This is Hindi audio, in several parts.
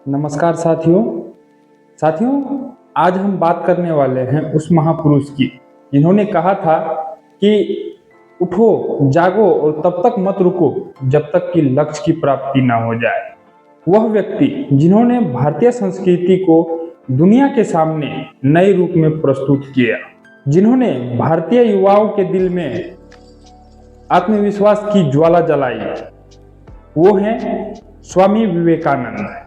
नमस्कार साथियों। आज हम बात करने वाले हैं उस महापुरुष की जिन्होंने कहा था कि उठो जागो और तब तक मत रुको जब तक कि लक्ष्य की प्राप्ति ना हो जाए। वह व्यक्ति जिन्होंने भारतीय संस्कृति को दुनिया के सामने नए रूप में प्रस्तुत किया, जिन्होंने भारतीय युवाओं के दिल में आत्मविश्वास की ज्वाला जलाई, वो हैं स्वामी विवेकानंद।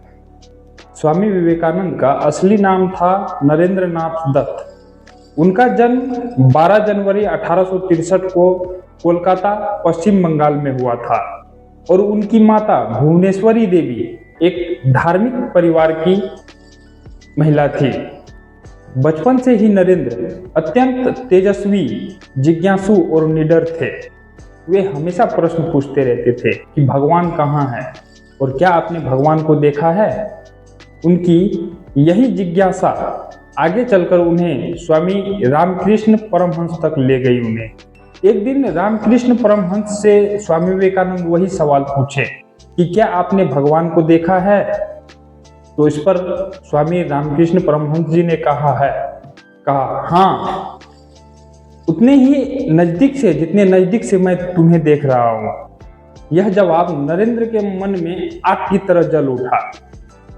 स्वामी विवेकानंद का असली नाम था नरेंद्र नाथ दत्त। उनका जन्म 12 जनवरी 1863 को कोलकाता पश्चिम बंगाल में हुआ था और उनकी माता भुवनेश्वरी देवी एक धार्मिक परिवार की महिला थी। बचपन से ही नरेंद्र अत्यंत तेजस्वी, जिज्ञासु और निडर थे। वे हमेशा प्रश्न पूछते रहते थे कि भगवान कहाँ है और क्या आपने भगवान को देखा है। उनकी यही जिज्ञासा आगे चलकर उन्हें स्वामी रामकृष्ण परमहंस तक ले गई। उन्हें एक दिन रामकृष्ण परमहंस से स्वामी विवेकानंद वही सवाल पूछे कि क्या आपने भगवान को देखा है। तो इस पर स्वामी रामकृष्ण परमहंस जी ने कहा हाँ, उतने ही नजदीक से जितने नजदीक से मैं तुम्हें देख रहा हूँ। यह जवाब नरेंद्र के मन में आग की तरह जल उठा।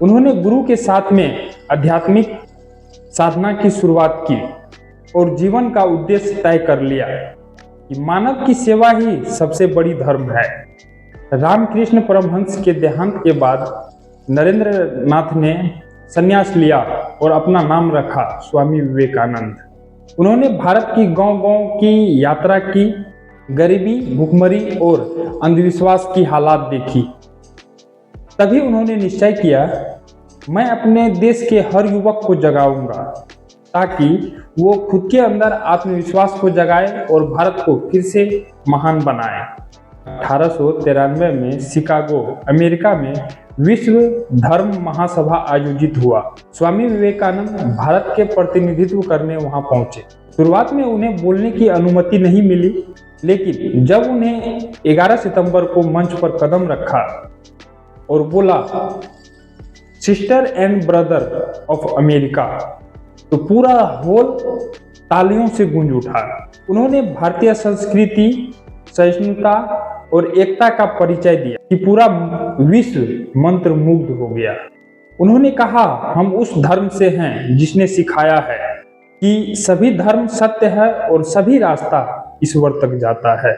उन्होंने गुरु के साथ में आध्यात्मिक साधना की शुरुआत की और जीवन का उद्देश्य तय कर लिया कि मानव की सेवा ही सबसे बड़ी धर्म है। रामकृष्ण परमहंस के देहांत के बाद नरेंद्र नाथ ने संन्यास लिया और अपना नाम रखा स्वामी विवेकानंद। उन्होंने भारत की गांव-गांव की यात्रा की, गरीबी, भुखमरी और अंधविश्वास की हालात देखी। तभी उन्होंने निश्चय किया, मैं अपने देश के हर युवक को जगाऊंगा ताकि वो खुद के अंदर आत्मविश्वास को जगाए और भारत को फिर से महान बनाए। 1893 में शिकागो, अमेरिका में विश्व धर्म महासभा आयोजित हुआ। स्वामी विवेकानंद भारत के प्रतिनिधित्व करने वहां पहुंचे। शुरुआत में उन्हें बोलने की अनुमति नहीं मिली, लेकिन जब उन्हें 11 सितंबर को मंच पर कदम रखा और बोला sister and brother of America, तो पूरा हॉल तालियों से गूंज उठा। उन्होंने भारतीय संस्कृति, सहिष्णुता और एकता का परिचय दिया कि पूरा विश्व मंत्र मुग्ध हो गया। उन्होंने कहा, हम उस धर्म से हैं जिसने सिखाया है कि सभी धर्म सत्य है और सभी रास्ता ईश्वर तक जाता है।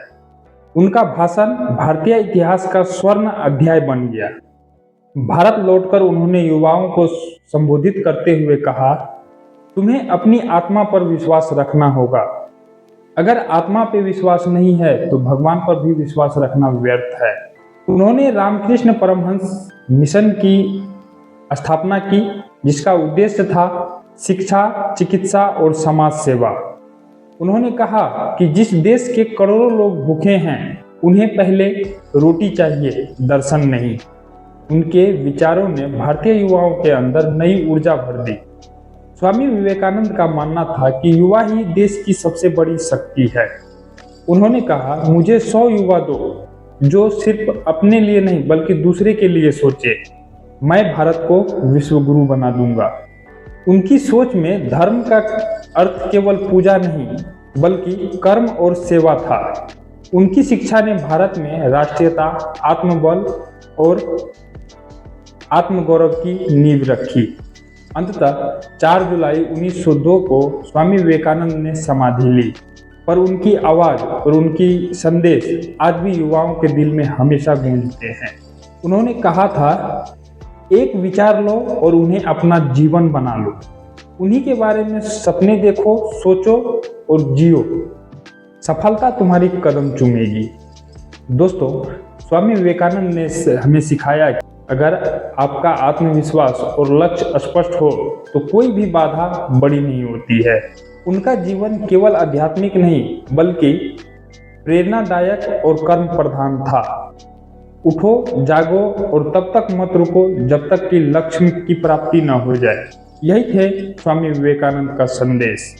उनका भाषण भारतीय इतिहास का स्वर्ण अध्याय बन गया। भारत लौटकर उन्होंने युवाओं को संबोधित करते हुए कहा, तुम्हें अपनी आत्मा पर विश्वास रखना होगा। अगर आत्मा पे विश्वास नहीं है तो भगवान पर भी विश्वास रखना व्यर्थ है। उन्होंने रामकृष्ण परमहंस मिशन की स्थापना की, जिसका उद्देश्य था शिक्षा, चिकित्सा और समाज सेवा। उन्होंने कहा कि जिस देश के करोड़ों लोग भूखे हैं, उन्हें पहले रोटी चाहिए, दर्शन नहीं। उनके विचारों ने भारतीय युवाओं के अंदर नई ऊर्जा भर दी। स्वामी विवेकानंद का मानना था कि युवा ही देश की सबसे बड़ी शक्ति है। उन्होंने कहा, मुझे 100 युवा दो जो सिर्फ अपने लिए नहीं बल्कि दूसरे के लिए सोचे। मैं भारत को विश्व गुरु बना दूंगा। उनकी सोच में धर्म का अर्थ केवल पूजा नहीं बल्कि कर्म और सेवा था। उनकी शिक्षा ने भारत में राष्ट्रीयता, आत्मबल और आत्मगौरव की नींव रखी। अंततः 4 जुलाई 1902 को स्वामी विवेकानंद ने समाधि ली, पर उनकी आवाज और उनकी संदेश आज भी युवाओं के दिल में हमेशा गूंजते हैं। उन्होंने कहा था, एक विचार लो और उन्हें अपना जीवन बना लो। उन्हीं के बारे में सपने देखो, सोचो और जियो। सफलता तुम्हारी कदम चूमेगी। दोस्तों, स्वामी विवेकानंद ने हमें सिखाया कि अगर आपका आत्मविश्वास और लक्ष्य स्पष्ट हो तो कोई भी बाधा बड़ी नहीं होती है। उनका जीवन केवल आध्यात्मिक नहीं बल्कि प्रेरणादायक और कर्म प्रधान था। उठो, जागो और तब तक मत रुको जब तक कि लक्ष्य की प्राप्ति न हो जाए। यही थे स्वामी विवेकानंद का संदेश।